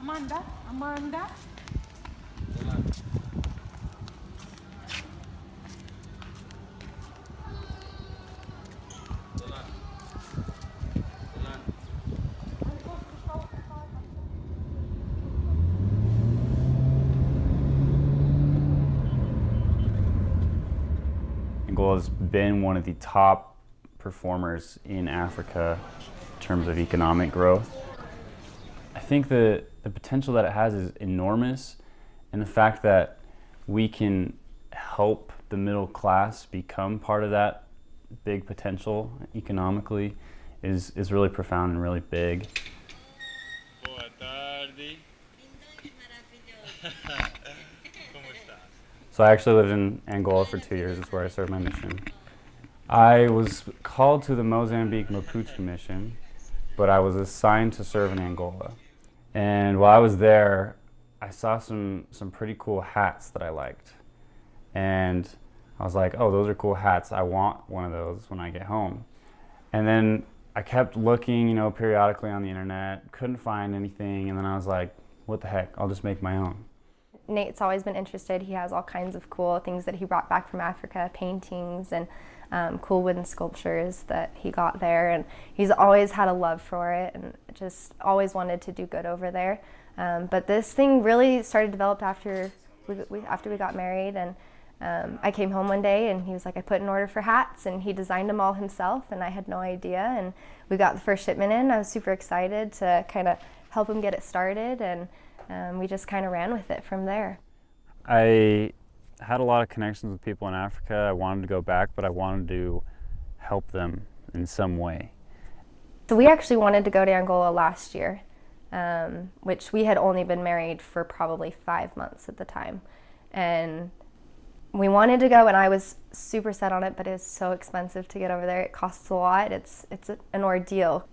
Amanda. Angola has been one of the top performers in Africa in terms of economic growth. I think the potential that it has is enormous, and the fact that we can help the middle class become part of that big potential economically is really profound and really big. Boa tarde. So I actually lived in Angola for 2 years. That's where I served my mission. I was called to the Mozambique Maputo mission, but I was assigned to serve in Angola. And while I was there, I saw some pretty cool hats that I liked. And I was like, oh, those are cool hats. I want one of those when I get home. And then I kept looking, periodically on the internet, couldn't find anything. And then I was like, what the heck, I'll just make my own. Nate's always been interested. He has all kinds of cool things that he brought back from Africa, paintings and cool wooden sculptures that he got there. And he's always had a love for it and just always wanted to do good over there. But this thing really started to develop after we got married. And I came home one day and he was like, I put an order for hats, and he designed them all himself, and I had no idea. And we got the first shipment in. I was super excited to kind of help him get it started, and we just kind of ran with it from there. I had a lot of connections with people in Africa. I wanted to go back, but I wanted to help them in some way. So we actually wanted to go to Angola last year, which we had only been married for probably 5 months at the time. And we wanted to go, and I was super set on it, but it's so expensive to get over there. It costs a lot. It's an ordeal.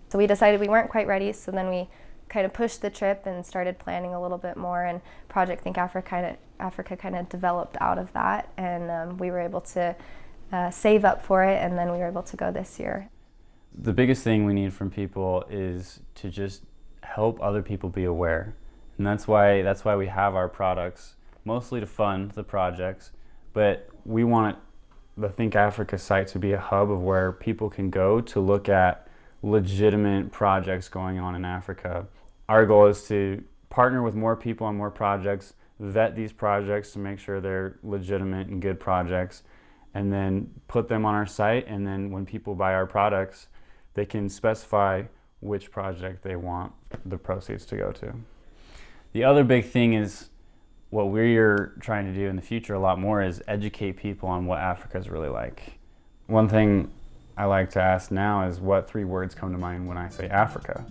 So we decided we weren't quite ready, so then we kind of pushed the trip and started planning a little bit more, and Project Think Africa kind of developed out of that, and we were able to save up for it, and then we were able to go this year. The biggest thing we need from people is to just help other people be aware, and that's why we have our products, mostly to fund the projects, but we want the Think Africa site to be a hub of where people can go to look at legitimate projects going on in Africa. Our goal is to partner with more people on more projects, vet these projects to make sure they're legitimate and good projects, and then put them on our site, and then when people buy our products, they can specify which project they want the proceeds to go to. The other big thing is what we're trying to do in the future a lot more is educate people on what Africa is really like. One thing I like to ask now is what 3 words come to mind when I say Africa?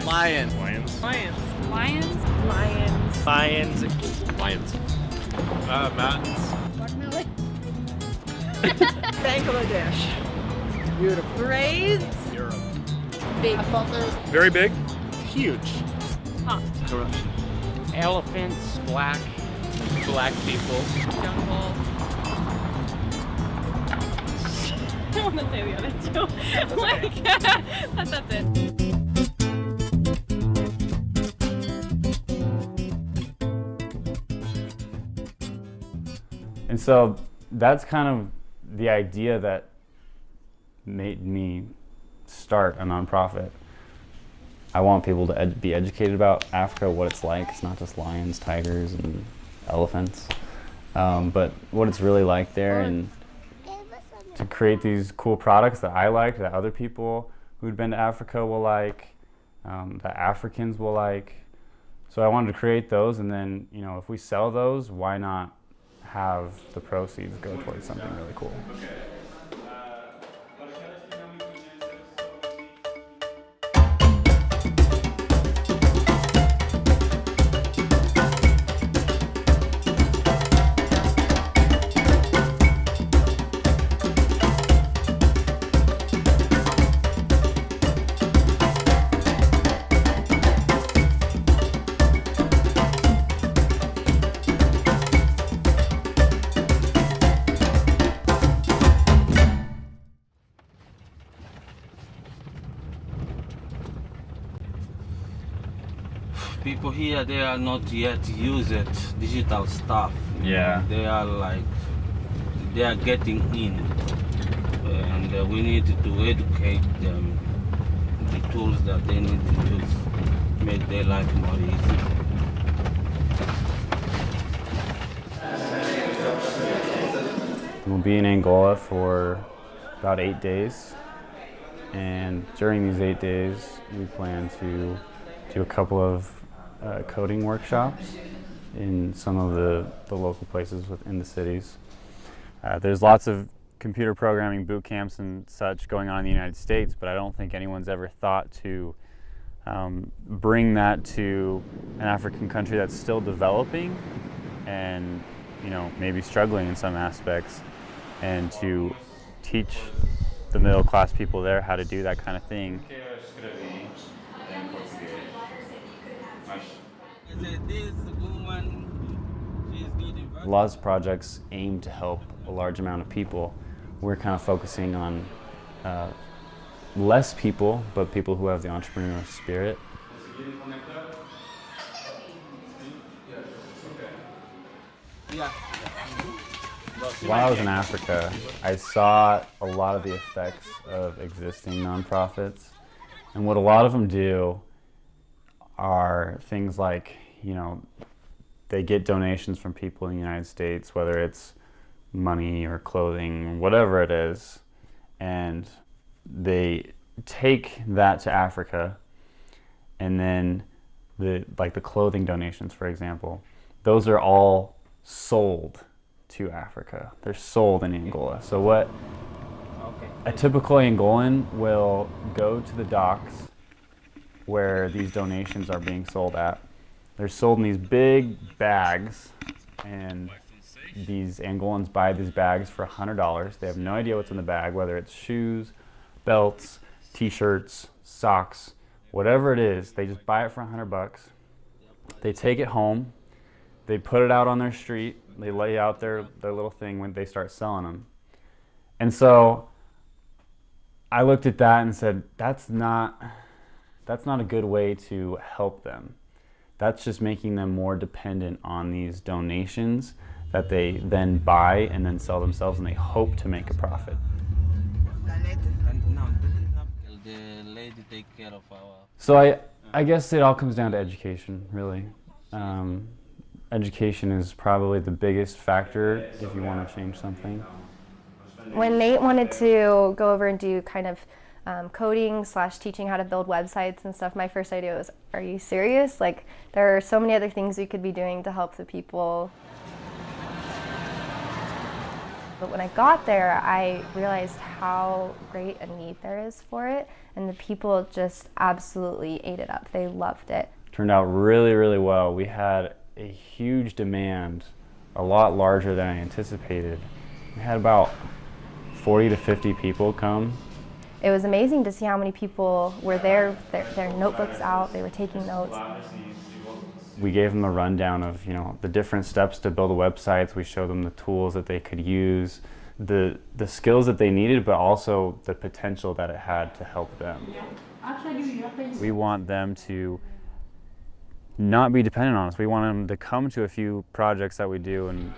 Lion. Lions. Lions. Lions. Lions. Lions. Lions. Mountains. Watermelon. Bangladesh. Beautiful. Braids. Europe. Big. Very big. Huge. Hot. Elephants, black people. Jungle. I don't want to say the other two. Like, that's it. And so that's kind of the idea that made me start a nonprofit. I want people to be educated about Africa, what it's like. It's not just lions, tigers, and elephants, but what it's really like there, and to create these cool products that I like, that other people who'd been to Africa will like, that Africans will like. So I wanted to create those, and then, if we sell those, why not have the proceeds go towards something really cool? people here, they are not yet use it, digital stuff. Yeah. They are like, they are getting in. And we need to educate them the tools that they need to use, make their life more easy. We'll be in Angola for about 8 days, and during these 8 days we plan to do a couple of coding workshops in some of the local places within the cities. There's lots of computer programming boot camps and such going on in the United States, but I don't think anyone's ever thought to bring that to an African country that's still developing and, you know, maybe struggling in some aspects, and to teach the middle class people there how to do that kind of thing. A lot of projects aim to help a large amount of people. We're kind of focusing on less people, but people who have the entrepreneurial spirit. While I was in Africa, I saw a lot of the effects of existing nonprofits. And what a lot of them do are things like, you know, they get donations from people in the United States, whether it's money or clothing, whatever it is, and they take that to Africa, and then the clothing donations, for example, those are all sold to Africa. They're sold in Angola. So what a typical Angolan will go to the docks where these donations are being sold at. They're sold in these big bags, and these Angolans buy these bags for $100. They have no idea what's in the bag, whether it's shoes, belts, t-shirts, socks, whatever it is. They just buy it for $100. They take it home. They put it out on their street. They lay out their little thing when they start selling them. And so I looked at that and said, that's not a good way to help them. That's just making them more dependent on these donations that they then buy and then sell themselves, and they hope to make a profit. So I guess it all comes down to education, really. Education is probably the biggest factor if you want to change something. When Nate wanted to go over and do kind of coding / teaching how to build websites and stuff, my first idea was, are you serious? Like, there are so many other things we could be doing to help the people. But when I got there, I realized how great a need there is for it, and the people just absolutely ate it up. They loved it. Turned out really, really well. We had a huge demand, a lot larger than I anticipated. We had about 40 to 50 people come. It was amazing to see how many people were there, their notebooks out, they were taking notes. We gave them a rundown of, you know, the different steps to build a website. We showed them the tools that they could use, the skills that they needed, but also the potential that it had to help them. We want them to not be dependent on us. We want them to come to a few projects that we do and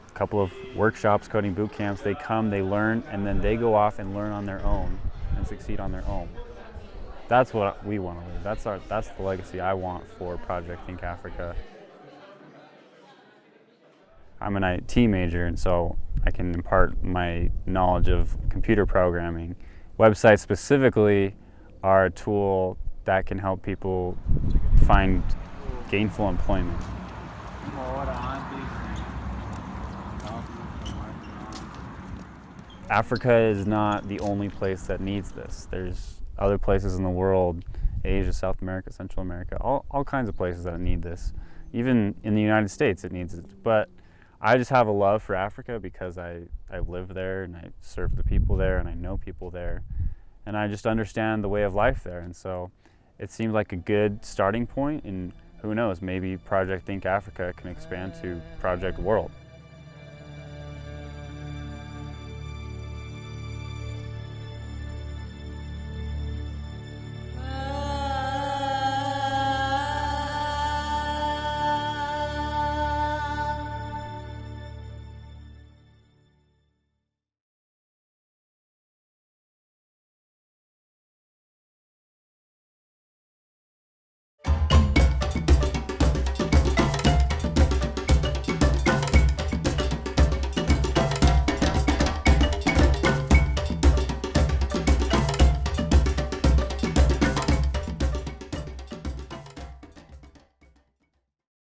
a couple of workshops, coding boot camps. They come, they learn, and then they go off and learn on their own and succeed on their own. That's what we want to leave. That's the legacy I want for Project Think Africa. I'm an IT major, and so I can impart my knowledge of computer programming. Websites specifically are a tool that can help people find gainful employment. Africa is not the only place that needs this. There's other places in the world, Asia, South America, Central America, all kinds of places that need this. Even in the United States it needs it. But I just have a love for Africa because I live there and I serve the people there and I know people there. And I just understand the way of life there. And so it seemed like a good starting point, and who knows, maybe Project Think Africa can expand to Project World.